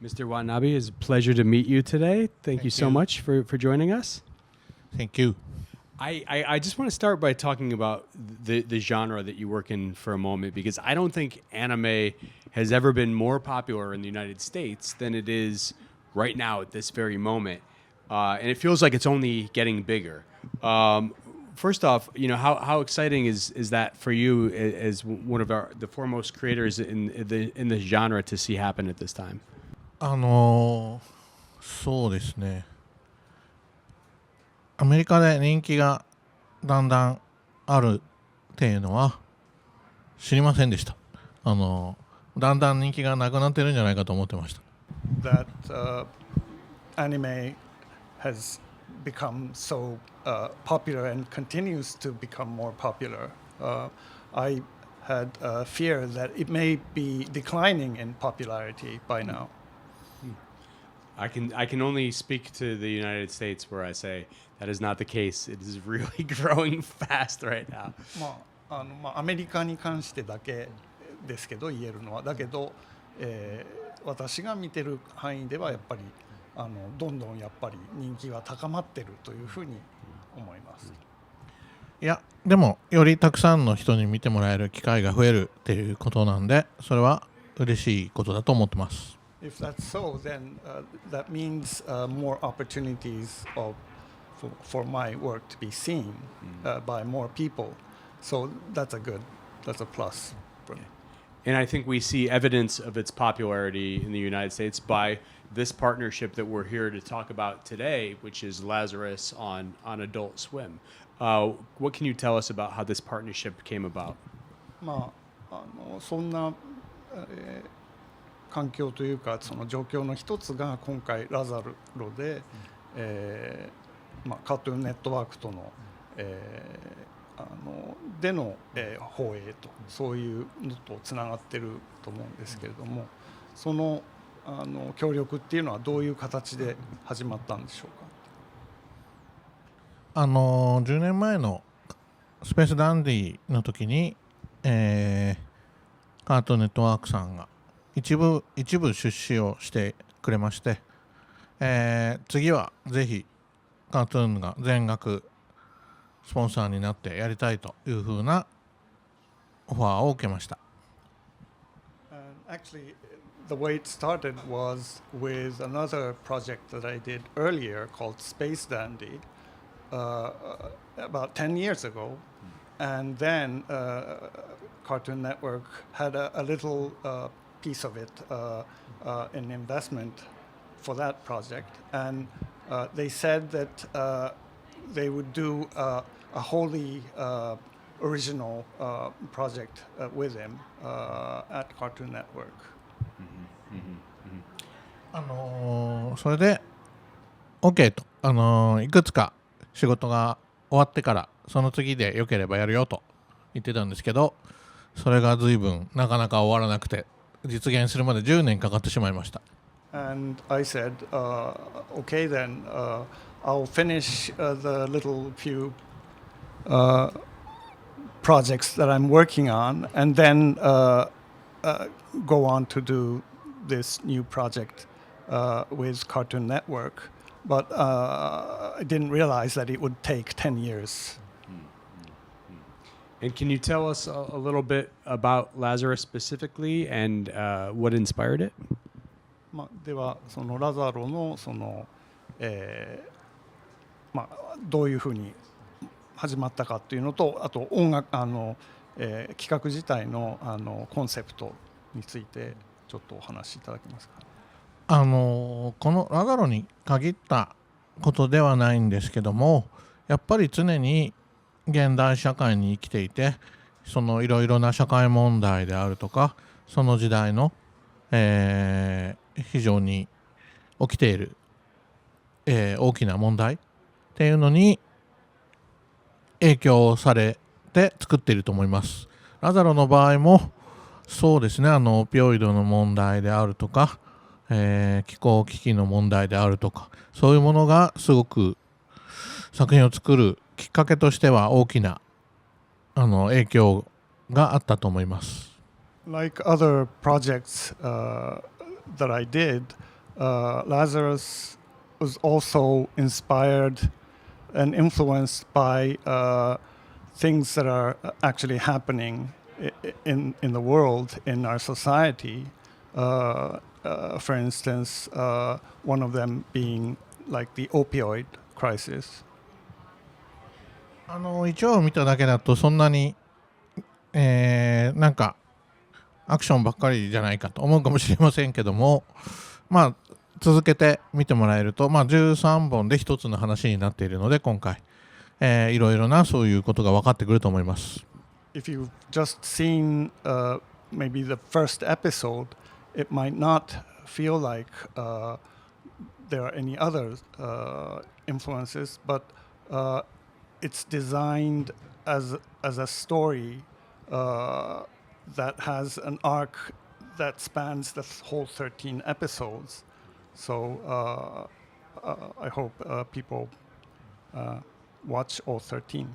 Mr. Watanabe, it's a pleasure to meet you today. Thank you so much for joining us. Thank you. I just want to start by talking about the genre that you work in for a moment, because I don't think anime has ever been more popular in the United States than it is right now at this very moment. And it feels like it's only getting bigger. First off, how exciting is that for you as one of the foremost creators in the genre to see happen at this time? そうですね。アメリカで人気がだんだんあるっていうのは知りませんでした。だんだん人気がなくなってるんじゃないかと思ってました。That anime has become so popular and continues to become more popular. I had a fear that it may be declining in popularity by now. I can only speak to the United States, where I say that is not the case. It is really growing fast right now. アメリカに関してだけですけど言えるのは、だけど、私が見てる範囲ではやっぱりどんどんやっぱり人気が高まってるというふうに思います。いや、でもよりたくさんの人に見てもらえる機会が増えるっていうことなんで、それは嬉しいことだと思ってます。If that's so, then that means more opportunities for my work to be seen by more people. So that's a plus. And I think we see evidence of its popularity in the United States by this partnership that we're here to talk about today, which is Lazarus on Adult Swim. What can you tell us about how this partnership came about? そんな、環境というかその状況の一つが今回ラザロで、カートゥーンネットワークとの、での、放映とそういうのとつながってると思うんですけれども、その協力っていうのはどういう形で始まったんでしょうか。10年前のスペースダンディの時に、カートゥーンネットワークさんが一部出資をしてくれまして、次はぜひカートゥーンが全額スポンサーになってやりたいというふうなオファーを受けました。Actually, the way it started was with another project that I did earlier called Space Dandy about 10 years ago, and then Cartoon Network had a little piece of it, an investment for that project, and they said that they would do a wholly original project with him at Cartoon Network. それで OK と、いくつか仕事が終わってからその次で良ければやるよと言ってたんですけど、それが随分なかなか終わらなくて実現するまで10年かかってしまいました。And I said, okay then, I'll finish the little few projects that I'm working on, and then go on to do this new project with Cartoon Network. But I didn't realize that it would take 10 years. And can you tell us a little bit about Lazarus specifically and what inspired it? ではそのラザロのどういうふうに始まったかっていうのと、あと音楽企画自体のコンセプトについてちょっとお話しいただけますか。このラザロに限ったことではないんですけども、やっぱり常に現代社会に生きていて、そのいろいろな社会問題であるとか、その時代の、非常に起きている、大きな問題っていうのに影響されて作っていると思います。ラザロの場合もそうですね、オピオイドの問題であるとか、気候危機の問題であるとか、そういうものがすごく作品を作るきっかけとしては大きな影響があったと思います。Like other projects that I did, Lazarus was also inspired and influenced by things that are actually happening in the world, in our society. For instance, one of them being like the opioid crisis. 一応見ただけだとそんなに、なんかアクションばっかりじゃないかと思うかもしれませんけども、まあ続けて見てもらえると、13本で一つの話になっているので今回、いろいろなそういうことが分かってくると思います。If you've just seen maybe the first episode, it might not feel like there are any other influences, but it's designed as a story that has an arc that spans the whole 13 episodes. So I hope people watch all 13.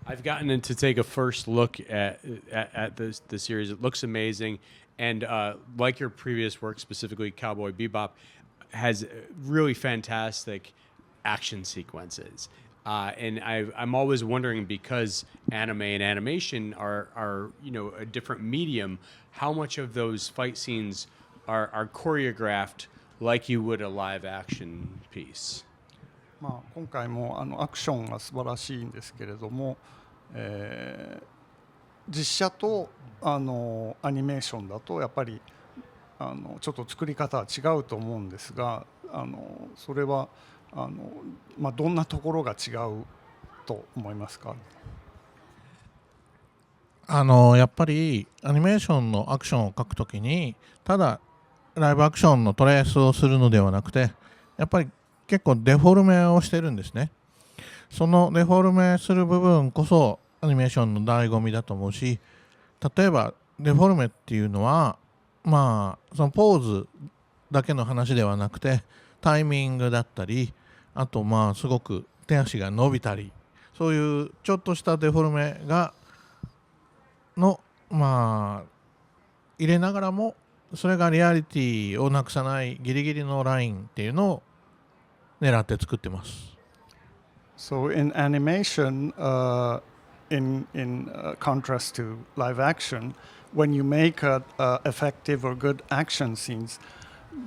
I've gotten to take a first look at the series. It looks amazing, and like your previous work, specifically Cowboy Bebop, has really fantastic action sequences. And I'm always wondering, because anime and animation are a different medium, how much of those fight scenes are choreographed like you would a live action piece. 今回もアクションが素晴らしいんですけれども、実写とアニメーションだとやっぱりちょっと作り方は違うと思うんですが、それはどんなところが違うと思いますか？やっぱりアニメーションのアクションを描くときにただライブアクションのトレースをするのではなくて、やっぱり結構デフォルメをしてるんですね。そのデフォルメする部分こそアニメーションの醍醐味だと思うし、例えばデフォルメっていうのはそのポーズだけの話ではなくてタイミングだったり、あとすごく手足が伸びたり、そういうちょっとしたデフォルメが入れながらもそれがリアリティをなくさないギリギリのラインっていうのを狙って作ってます。So in animation, in contrast to live action, when you make effective or good action scenes,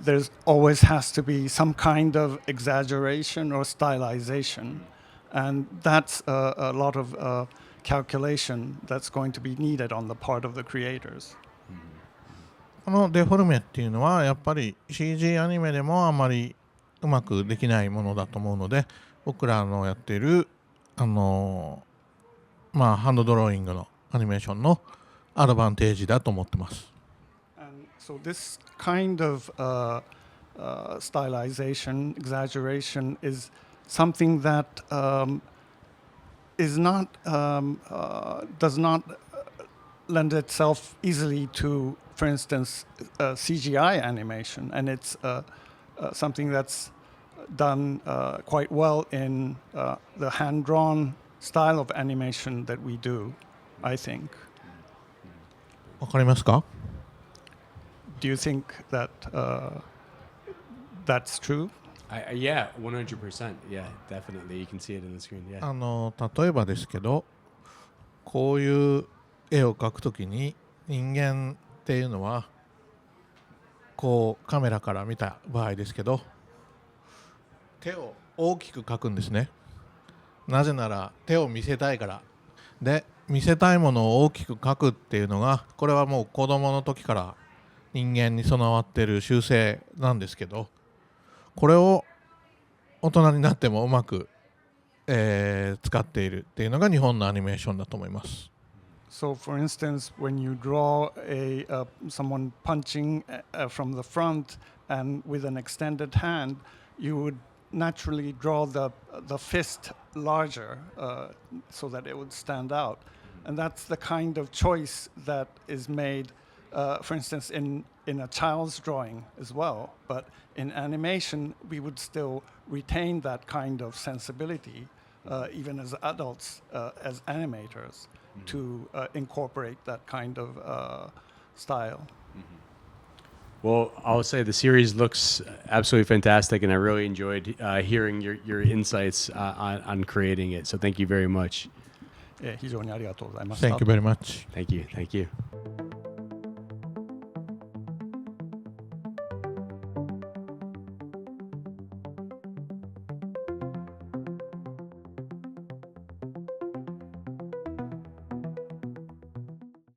there's always has to be some kind of exaggeration or stylization, and that's a lot of calculation that's going to be needed on the part of the creators. このデフォルメっていうのはやっぱり CG アニメでもあまりうまくできないものだと思うので、僕らのやっているハンドドローイングのアニメーションのアドバンテージだと思ってます。And so this kind of stylization, exaggeration is something that is not does not lend itself easily to, for instance, CGI animation, and it's something that's done quite well in the hand-drawn style of animation that we do, I think. わかりますか？ Do you think that that's true? Yeah, 100%. Yeah, definitely. You can see it in the screen. Yeah. 例えばですけど、こういう絵を描くときに人間っていうのはこうカメラから見た場合ですけど、手を大きく描くんですね。なぜなら手を見せたいからで、見せたいものを大きく描くっていうのが、これはもう子供の時から人間に備わっている習性なんですけど、これを大人になってもうまく、使っているっていうのが日本のアニメーションだと思います。So, for instance, when you draw someone punching from the front and with an extended hand, you would naturally draw the fist larger so that it would stand out. And that's the kind of choice that is made, for instance, in a child's drawing as well. But in animation, we would still retain that kind of sensibility, even as adults, as animators, to incorporate that kind of style. Well, I'll say the series looks absolutely fantastic, and I really enjoyed hearing your insights on creating it. So thank you very much. 非常にありがとうございました。 Thank you very much. Thank you. Thank you.